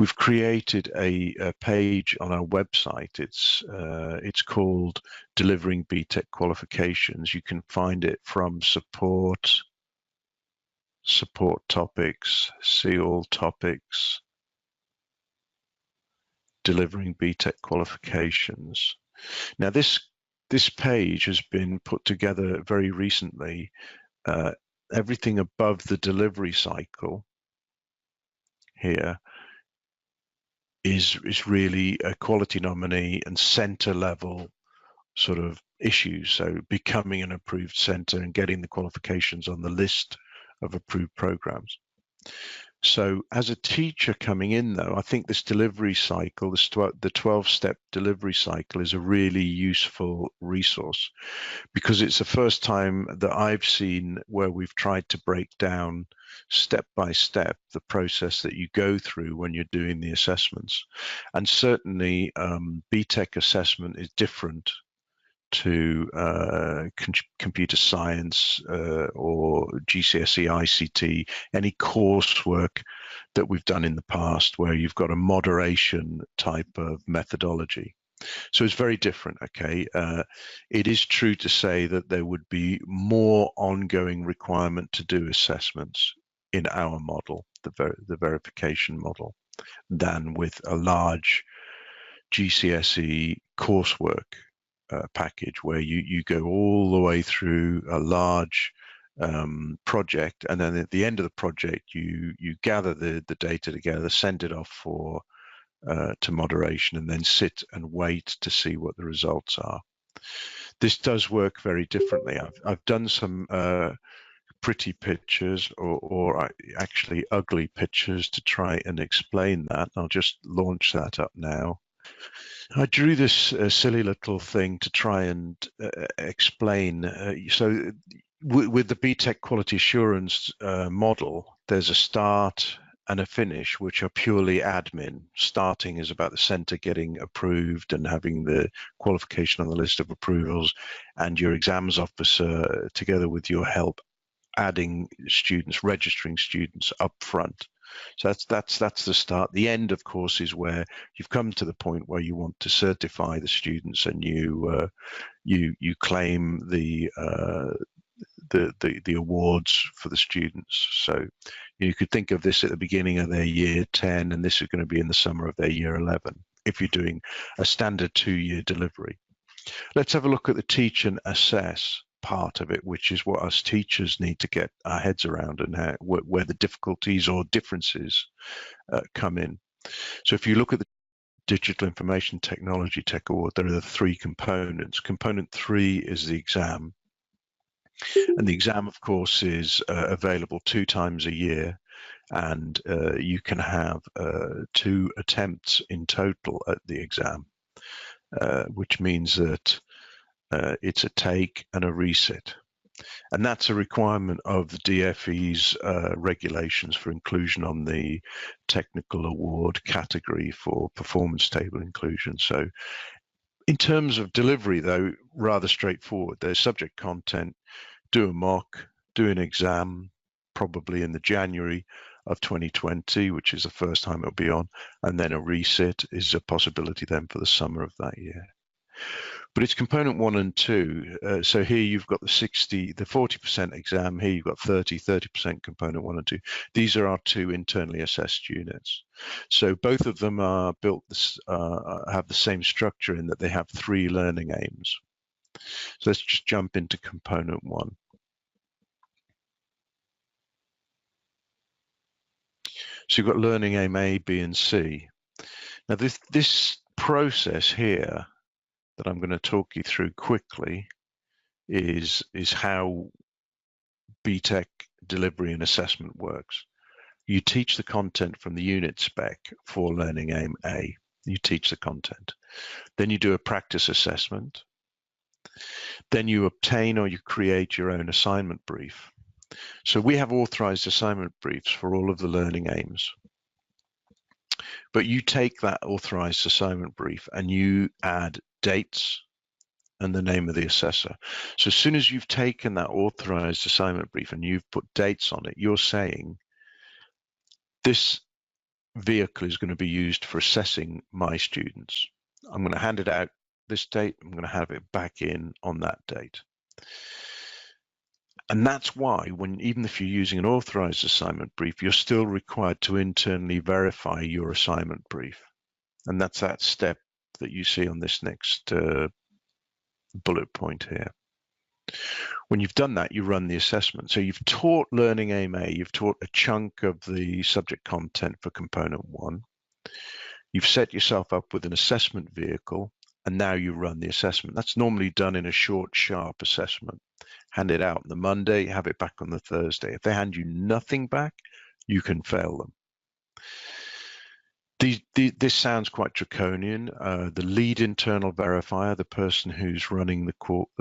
we've created a page on our website. It's called Delivering BTEC Qualifications. You can find it from support topics, see all topics, Delivering BTEC Qualifications. Now this page has been put together very recently. Everything above the delivery cycle here is really a quality nominee and center level sort of issues. So becoming an approved center and getting the qualifications on the list of approved programs. So as a teacher coming in though, I think this delivery cycle, the 12-step delivery cycle is a really useful resource, because it's the first time that I've seen where we've tried to break down step by step the process that you go through when you're doing the assessments. And certainly BTEC assessment is different to computer science or GCSE, ICT, any coursework that we've done in the past where you've got a moderation type of methodology. So it's very different, okay? It is true to say that there would be more ongoing requirement to do assessments in our model, the verification model, than with a large GCSE coursework package where you go all the way through a large project, and then at the end of the project you gather the data together, send it off for to moderation, and then sit and wait to see what the results are. This does work very differently. I've done some pretty pictures or actually ugly pictures to try and explain that. I'll just launch that up now. I drew this silly little thing to try and explain. So with the BTEC quality assurance model, there's a start and a finish, which are purely admin. Starting is about the center getting approved and having the qualification on the list of approvals, and your exams officer, together with your help, adding students, registering students up front. So that's the start. The end, of course, is where you've come to the point where you want to certify the students, and you claim the awards for the students. So you could think of this at the beginning of their year 10, and this is going to be in the summer of their year 11 if you're doing a standard 2-year delivery. Let's have a look at the teach and assess part of it, which is what us teachers need to get our heads around, and where the difficulties or differences come in. So if you look at the Digital Information Technology Tech Award, there are the 3 components. Component 3 is the exam, and the exam, of course, is available 2 times a year, and you can have 2 attempts in total at the exam, which means that it's a take and a resit. And that's a requirement of the DFE's regulations for inclusion on the technical award category for performance table inclusion. So in terms of delivery, though, rather straightforward. There's subject content, do a mock, do an exam, probably in the January of 2020, which is the first time it'll be on, and then a resit is a possibility then for the summer of that year. But it's component 1 and 2. So here you've got the 40% exam. Here you've got 30% component 1 and 2. These are our 2 internally assessed units. So both of them are built, have the same structure in that they have 3 learning aims. So let's just jump into component 1. So you've got learning aim A, B, and C. Now this process here that I'm going to talk you through quickly is how BTEC delivery and assessment works. You teach the content from the unit spec for learning aim A. You teach the content. Then you do a practice assessment. Then you obtain or you create your own assignment brief. So we have authorized assignment briefs for all of the learning aims. But you take that authorized assignment brief and you add dates and the name of the assessor. So as soon as you've taken that authorized assignment brief and you've put dates on it, you're saying this vehicle is going to be used for assessing my students. I'm going to hand it out this date. I'm going to have it back in on that date. And that's why, even if you're using an authorized assignment brief, you're still required to internally verify your assignment brief. And that's that step that you see on this next bullet point here. When you've done that, you run the assessment. So you've taught Learning Aim A, you've taught a chunk of the subject content for component 1. You've set yourself up with an assessment vehicle, and now you run the assessment. That's normally done in a short, sharp assessment. Hand it out on the Monday, have it back on the Thursday. If they hand you nothing back, you can fail them. This sounds quite draconian. The lead internal verifier, the person who's running the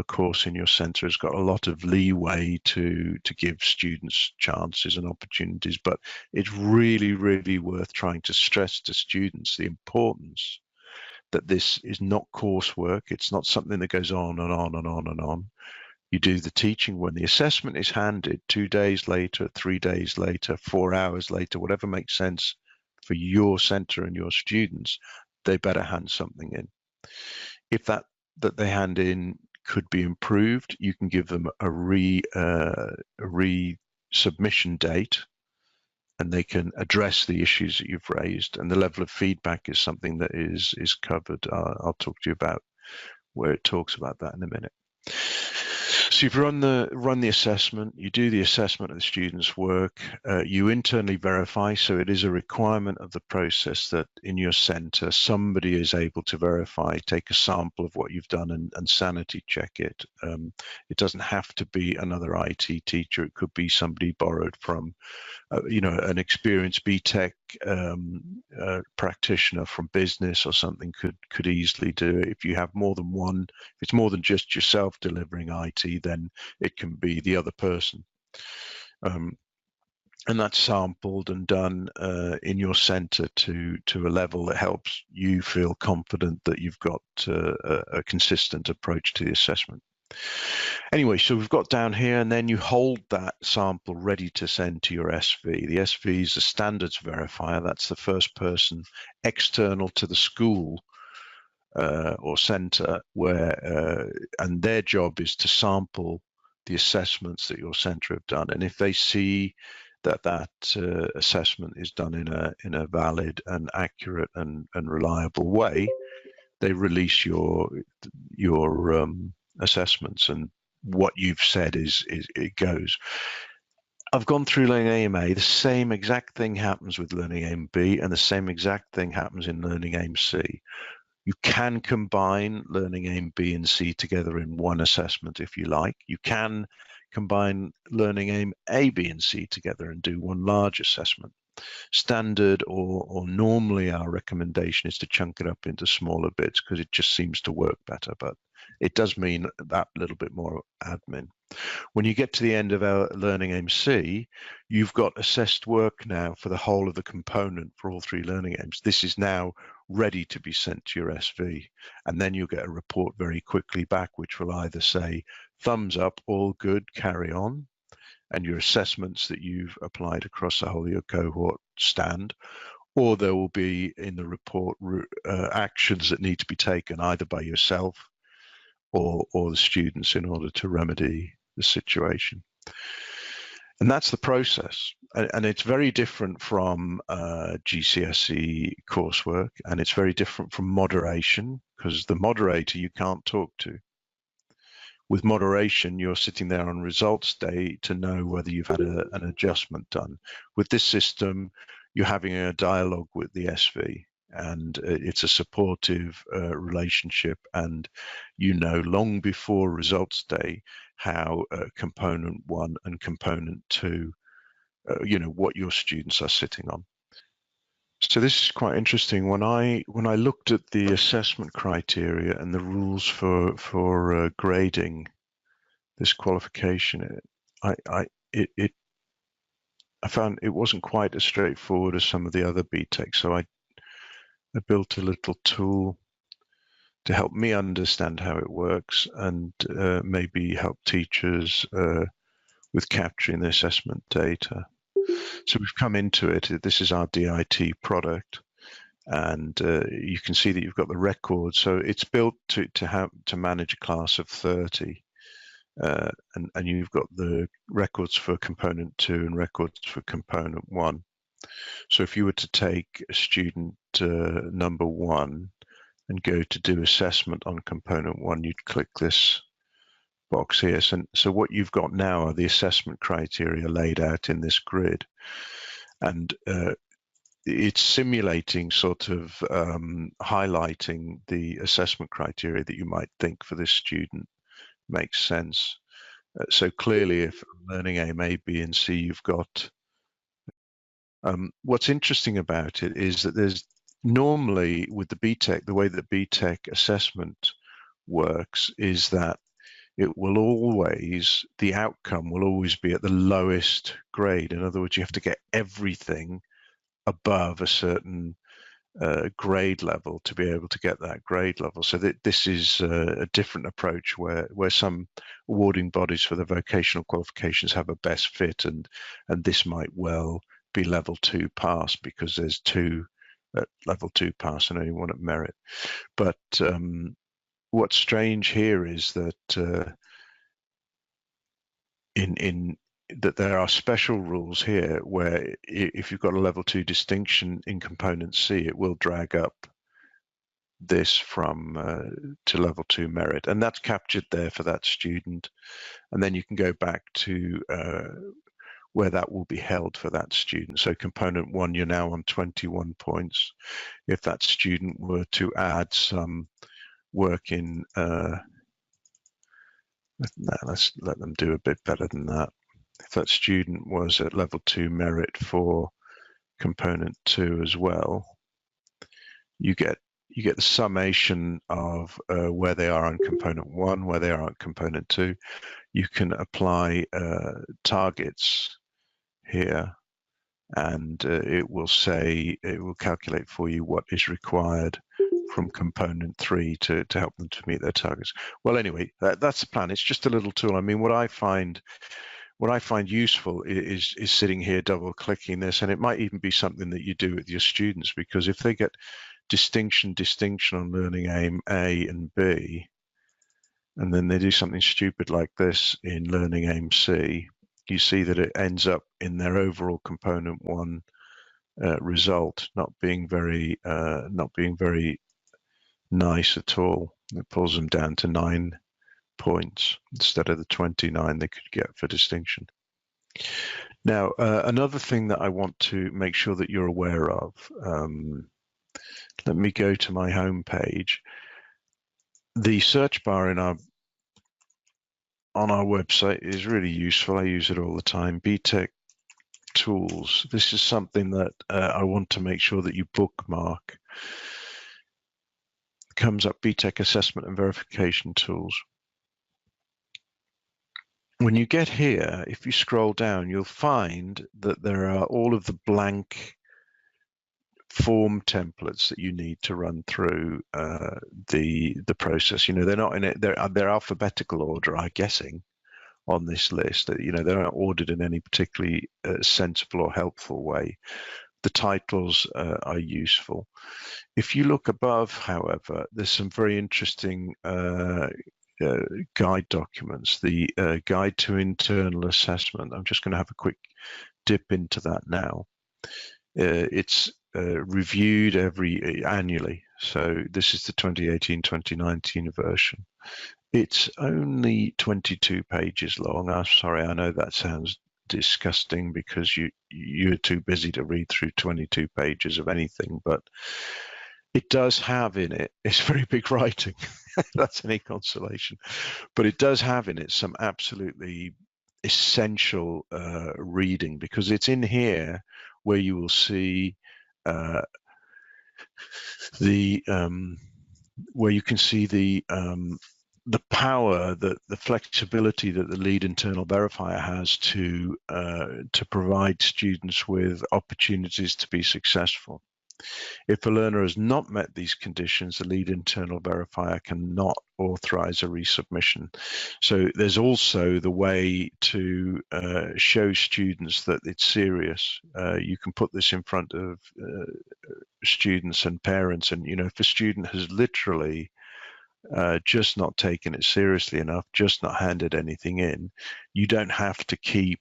course in your center, has got a lot of leeway to give students chances and opportunities, but it's really, really worth trying to stress to students the importance that this is not coursework. It's not something that goes on and on and on and on. You do the teaching when the assessment is handed 2 days later, 3 days later, 4 hours later, whatever makes sense for your center and your students, they better hand something in. If that they hand in could be improved, you can give them a resubmission date, and they can address the issues that you've raised. And the level of feedback is something that is covered. I'll talk to you about where it talks about that in a minute. So you've run the assessment, you do the assessment of the student's work, you internally verify, so it is a requirement of the process that in your center somebody is able to verify, take a sample of what you've done and sanity check it. It doesn't have to be another IT teacher, it could be somebody borrowed from an experienced BTEC practitioner from business or something could easily do it. If you have more than one, if it's more than just yourself delivering IT, then it can be the other person. And that's sampled and done in your center to a level that helps you feel confident that you've got a consistent approach to the assessment. Anyway, so we've got down here, and then you hold that sample ready to send to your SV. The SV is a standards verifier. That's the first person external to the school or center and their job is to sample the assessments that your center have done. And if they see that assessment is done in a valid and accurate and reliable way, they release your assessments, and what you've said is it goes. I've gone through Learning Aim A. The same exact thing happens with Learning Aim B, and the same exact thing happens in Learning Aim C. You can combine Learning Aim B and C together in one assessment if you like. You can combine Learning Aim A, B, and C together and do one large assessment. Standard or normally our recommendation is to chunk it up into smaller bits because it just seems to work better, but it does mean that little bit more admin. When you get to the end of our Learning Aim C, you've got assessed work now for the whole of the component for all 3 learning aims. This is now ready to be sent to your SV, and then you'll get a report very quickly back which will either say thumbs up, all good, carry on, and your assessments that you've applied across the whole of your cohort stand, or there will be in the report actions that need to be taken either by yourself or the students in order to remedy the situation. And that's the process. And it's very different from GCSE coursework, and it's very different from moderation, because the moderator you can't talk to. With moderation, you're sitting there on results day to know whether you've had an adjustment done. With this system, you're having a dialogue with the SV, and it's a supportive relationship, and you know long before results day how component 1 and component 2, what your students are sitting on. So this is quite interesting. When I looked at the assessment criteria and the rules for grading this qualification, I found it wasn't quite as straightforward as some of the other BTECs. So I built a little tool to help me understand how it works and maybe help teachers with capturing the assessment data. So we've come into it. This is our DIT product, and you can see that you've got the record. So it's built to manage a class of 30, and you've got the records for component 2 and records for component 1. So if you were to take a student number 1 and go to do assessment on component 1, you'd click this box here. So what you've got now are the assessment criteria laid out in this grid, and it's simulating, sort of highlighting the assessment criteria that you might think for this student makes sense. So clearly, if learning aim A, B, and C, you've got. What's interesting about it is that there's normally with the BTEC, the way that BTEC assessment works is that it will always, the outcome will always be at the lowest grade. In other words, you have to get everything above a certain grade level to be able to get that grade level. So this is a different approach where some awarding bodies for the vocational qualifications have a best fit, and this might well be level 2 pass, because there's 2 at level 2 pass and only 1 at merit. But what's strange here is that that there are special rules here where if you've got a level 2 distinction in component C, it will drag up this from to level 2 merit, and that's captured there for that student. And then you can go back to where that will be held for that student. So component 1, you're now on 21 points. If that student were to add some work in, let's let them do a bit better than that. If that student was at level 2 merit for component 2 as well, you get the summation of where they are on component 1, where they are on component 2. You can apply targets here, and it will calculate for you what is required from component 3 to help them to meet their targets. Well, anyway, that's the plan. It's just a little tool. I mean, what I find useful is sitting here double clicking this, and it might even be something that you do with your students, because if they get distinction on learning aim A and B, and then they do something stupid like this in learning aim C, you see that it ends up in their overall component 1 result not being very nice at all. It pulls them down to 9 points instead of the 29 they could get for distinction. Now, another thing that I want to make sure that you're aware of, let me go to my home page. The search bar on our website is really useful. I use it all the time. BTEC tools. This is something that I want to make sure that you bookmark. It comes up, BTEC assessment and verification tools. When you get here, if you scroll down, you'll find that there are all of the blank form templates that you need to run through the process. You know, they're not in it. They're alphabetical order, I'm guessing, on this list. You know, they're not ordered in any particularly sensible or helpful way. The titles are useful. If you look above, however, there's some very interesting guide documents. The Guide to Internal Assessment. I'm just going to have a quick dip into that now. It's reviewed annually. So this is the 2018-2019 version. It's only 22 pages long. I'm sorry, I know that sounds disgusting because you're too busy to read through 22 pages of anything, but it does have in it, it's very big writing, that's any consolation, but it does have in it some absolutely essential reading, because it's in here where you will see where you can see the power, the flexibility that the lead internal verifier has to provide students with opportunities to be successful. If a learner has not met these conditions, the lead internal verifier cannot authorize a resubmission. So there's also the way to show students that it's serious. You can put this in front of students and parents, and if a student has literally just not taken it seriously enough, just not handed anything in, you don't have to keep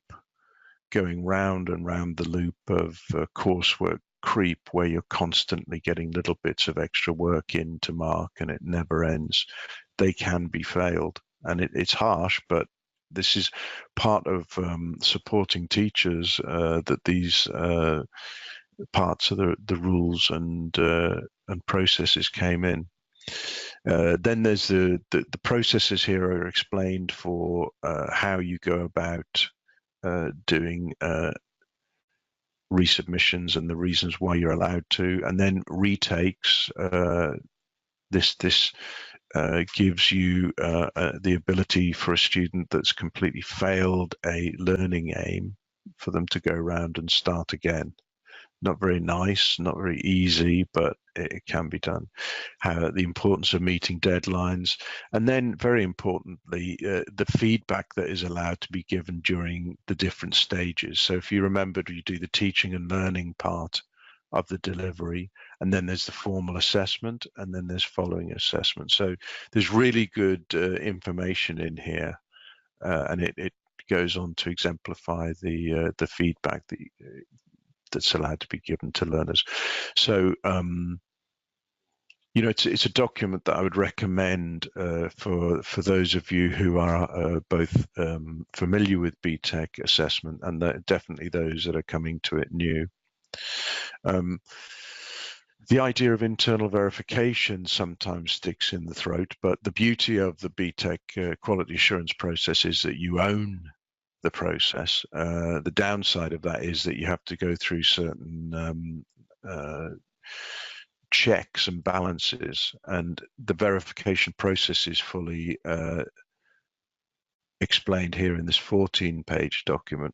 going round and round the loop of coursework creep where you're constantly getting little bits of extra work in to mark and it never ends. They can be failed, and it's harsh, but this is part of supporting teachers, that these parts of the rules and processes came in. Then there's the processes here are explained for how you go about doing resubmissions and the reasons why you're allowed to, and then retakes. This gives you the ability for a student that's completely failed a learning aim for them to go around and start again. Not very nice, not very easy, but it can be done. The importance of meeting deadlines, and then very importantly, the feedback that is allowed to be given during the different stages. So if you remember, you do the teaching and learning part of the delivery, and then there's the formal assessment, and then there's following assessment. So there's really good information in here, and it goes on to exemplify the feedback that's allowed to be given to learners. So, it's a document that I would recommend for those of you who are both familiar with BTEC assessment and definitely those that are coming to it new. The idea of internal verification sometimes sticks in the throat, but the beauty of the BTEC quality assurance process is that you own the process. The downside of that is that you have to go through certain checks and balances, and the verification process is fully explained here in this 14-page document.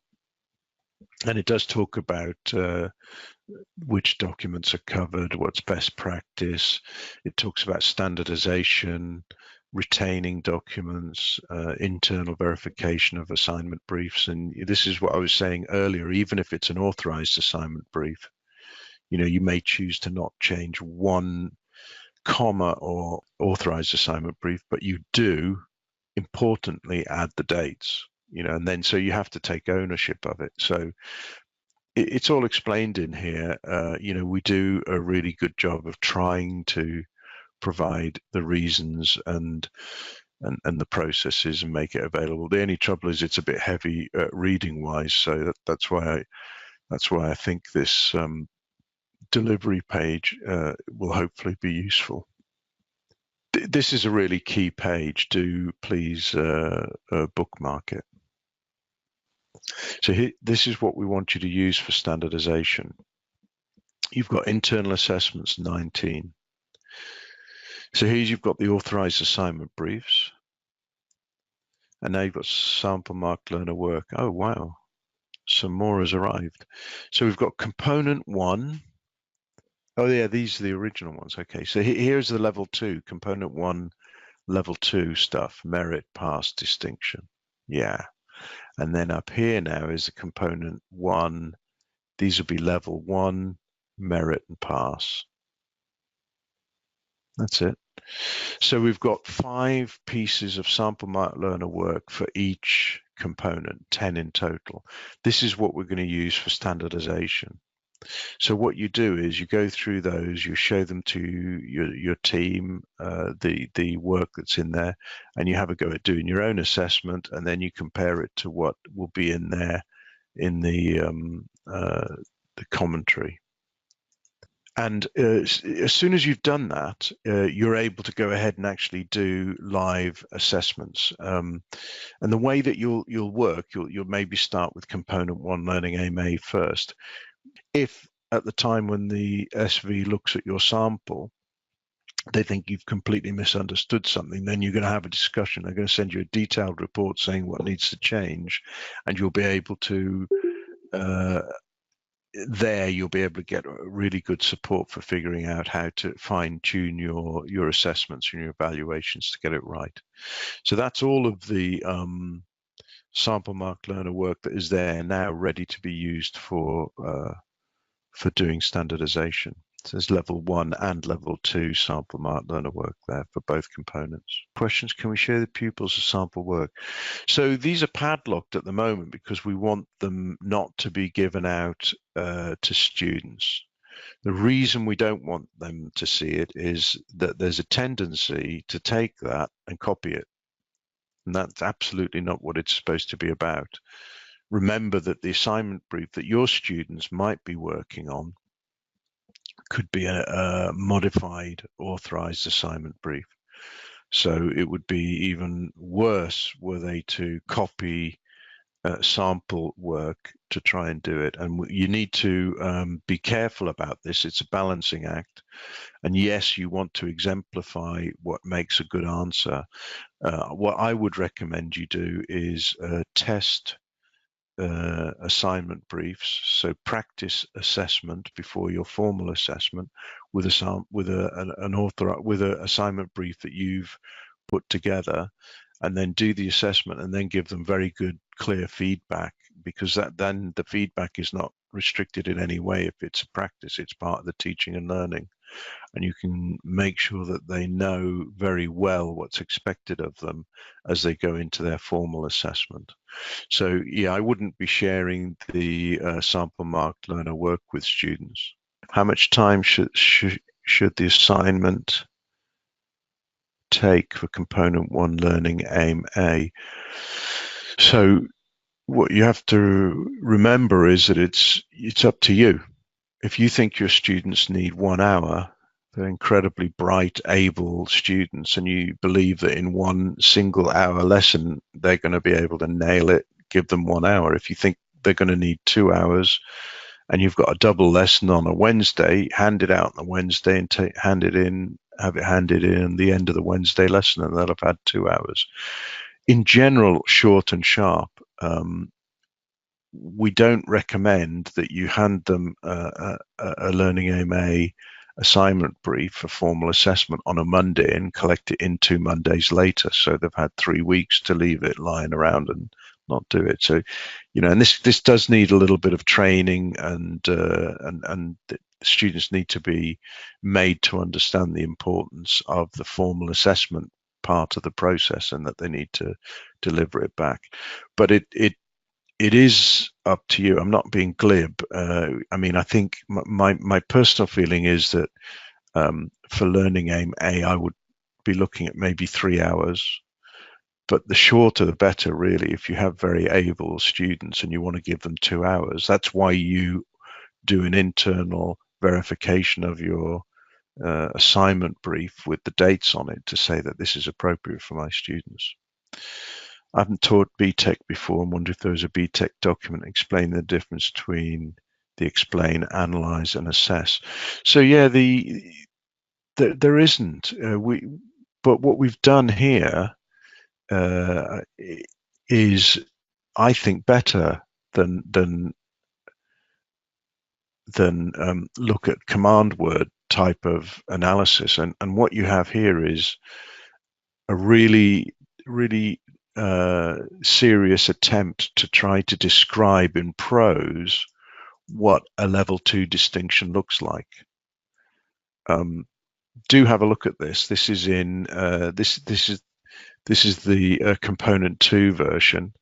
And it does talk about which documents are covered, what's best practice. It talks about standardization, retaining documents, internal verification of assignment briefs. And this is what I was saying earlier, even if it's an authorized assignment brief, you may choose to not change one comma or authorized assignment brief, but you do importantly add the dates, and then so you have to take ownership of it. So it's all explained in here. We do a really good job of trying to provide the reasons and the processes and make it available. The only trouble is it's a bit heavy reading wise, so that's why I think this delivery page will hopefully be useful. This is a really key page. Do please bookmark it. So this is what we want you to use for standardization. You've got internal assessments 19. So here you've got the authorized assignment briefs, and now you've got sample marked learner work. Oh wow, some more has arrived. So we've got component 1. Oh yeah, these are the original ones. Okay, so here's the level 2, component 1, level 2 stuff, merit, pass, distinction. Yeah, and then up here now is the component 1. These will be level 1, merit and pass. That's it. So we've got 5 pieces of sample marked learner work for each component, 10 in total. This is what we're going to use for standardization. So what you do is you go through those, you show them to your team, the work that's in there, and you have a go at doing your own assessment, and then you compare it to what will be in there in the commentary. And as soon as you've done that, you're able to go ahead and actually do live assessments. And the way that you'll work, you'll maybe start with component 1, learning aim A first. If at the time when the SV looks at your sample, they think you've completely misunderstood something, then you're going to have a discussion. They're going to send you a detailed report saying what needs to change, and you'll be able to there you'll be able to get really good support for figuring out how to fine-tune your assessments and your evaluations to get it right. So that's all of the sample mark learner work that is there now, ready to be used for doing standardization. So there's level 1 and level 2 sample mark learner work there for both components. Questions: can we share the pupils' sample work? So these are padlocked at the moment because we want them not to be given out to students. The reason we don't want them to see it is that there's a tendency to take that and copy it. And that's absolutely not what it's supposed to be about. Remember that the assignment brief that your students might be working on could be a modified authorized assignment brief. So it would be even worse were they to copy sample work to try and do it. And you need to be careful about this. It's a balancing act. And yes, you want to exemplify what makes a good answer. What I would recommend you do is test assignment briefs, so practice assessment before your formal assessment with an assignment brief that you've put together, and then do the assessment and then give them very good, clear feedback, because then the feedback is not restricted in any way. If it's a practice, it's part of the teaching and learning, and you can make sure that they know very well what's expected of them as they go into their formal assessment. So yeah, I wouldn't be sharing the sample marked learner work with students. How much time should the assignment take for component 1 learning aim A? So what you have to remember is that it's up to you. If you think your students need 1 hour, they're incredibly bright, able students, and you believe that in 1 single hour lesson they're going to be able to nail it, give them 1 hour. If you think they're going to need 2 hours and you've got a double lesson on a Wednesday, hand it out on a Wednesday and have it handed in the end of the Wednesday lesson, and they'll have had 2 hours. In general, short and sharp. We don't recommend that you hand them a Learning Aim A assignment brief for formal assessment on a Monday and collect it in 2 Mondays later. So they've had 3 weeks to leave it lying around and not do it. So, and this does need a little bit of training, and students need to be made to understand the importance of the formal assessment part of the process, and that they need to deliver it back. But it is up to you. I'm not being glib. I think my personal feeling is that for Learning Aim A, I would be looking at maybe 3 hours, but the shorter the better, really. If you have very able students and you want to give them 2 hours, that's why you do an internal verification of your assignment brief with the dates on it to say that this is appropriate for my students. I haven't taught BTEC before and wonder if there was a BTEC document explaining the difference between the explain, analyze, and assess. So yeah, there isn't. But what we've done here is, I think, better than look at command word type of analysis. And what you have here is a really serious attempt to try to describe in prose what a level 2 distinction looks like. Do have a look at this. This is in this is the component 2 version.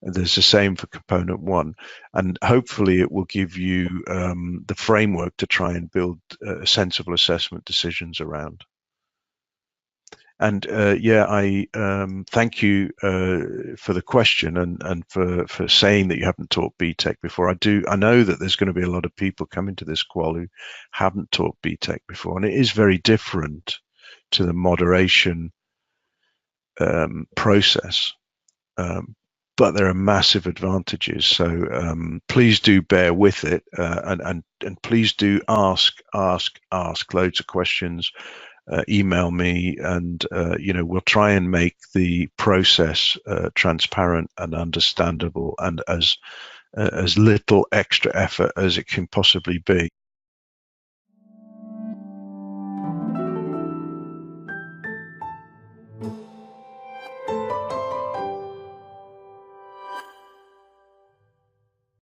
There's the same for component 1, and hopefully it will give you the framework to try and build sensible assessment decisions around. And yeah, I thank you for the question and for saying that you haven't taught BTEC before. I know that there's going to be a lot of people coming to this qual who haven't taught BTEC before, and it is very different to the moderation process. But there are massive advantages. So please do bear with it, and please do ask loads of questions. Email me, and we'll try and make the process transparent and understandable, and as as little extra effort as it can possibly be.